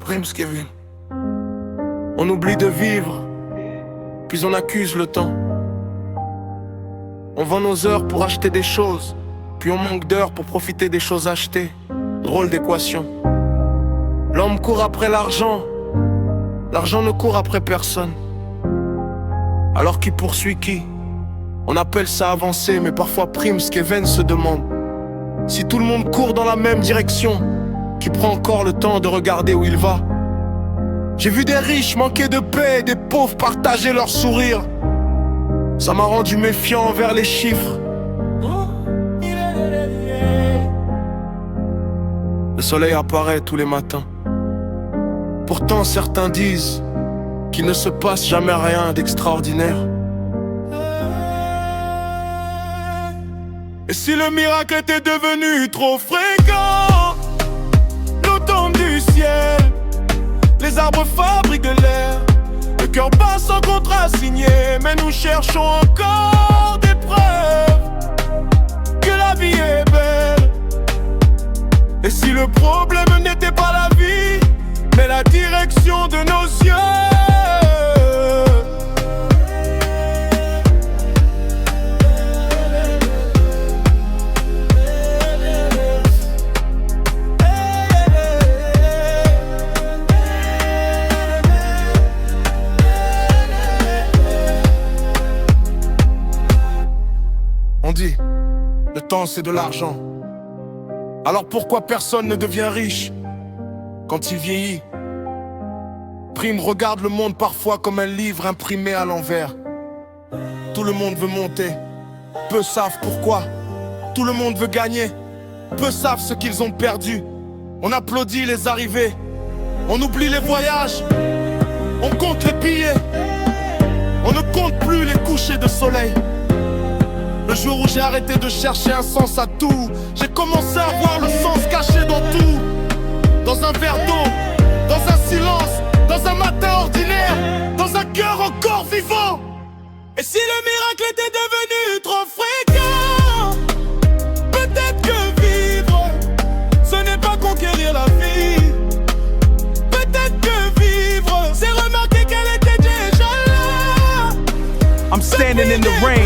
Prims Kevin. On oublie de vivre, puis on accuse le temps. On vend nos heures pour acheter des choses, puis on manque d'heures pour profiter des choses achetées. Drôle d'équation. L'homme court après l'argent, l'argent ne court après personne. Alors qui poursuit qui? On appelle ça avancer, mais parfois Prims Kevin se demande si tout le monde court dans la même direction, qui prend encore le temps de regarder où il va. J'ai vu des riches manquer de paix et des pauvres partager leur sourire. Ça m'a rendu méfiant envers les chiffres. Le soleil apparaît tous les matins. Pourtant certains disent qu'il ne se passe jamais rien d'extraordinaire. Et si le miracle était devenu trop fréquent, l'eau tombe du ciel, les arbres fabriquent de l'air, le cœur bat sans contrat signé, mais nous cherchons encore des preuves que la vie est belle. Et si le problème n'était pas la vie, mais la direction de nos yeux? On dit, le temps c'est de l'argent. Alors pourquoi personne ne devient riche quand il vieillit? Prime regarde le monde parfois comme un livre imprimé à l'envers. Tout le monde veut monter, peu savent pourquoi. Tout le monde veut gagner, peu savent ce qu'ils ont perdu. On applaudit les arrivées, on oublie les voyages, on compte les billets, on ne compte plus les couchers de soleil. Le jour où j'ai arrêté de chercher un sens à tout, j'ai commencé à voir le sens caché dans tout. Dans un verre d'eau, dans un silence, dans un matin ordinaire, dans un cœur encore vivant. Et si le miracle était devenu trop fréquent, peut-être que vivre, ce n'est pas conquérir la vie. Peut-être que vivre, c'est remarquer qu'elle était déjà là. I'm standing in the rain.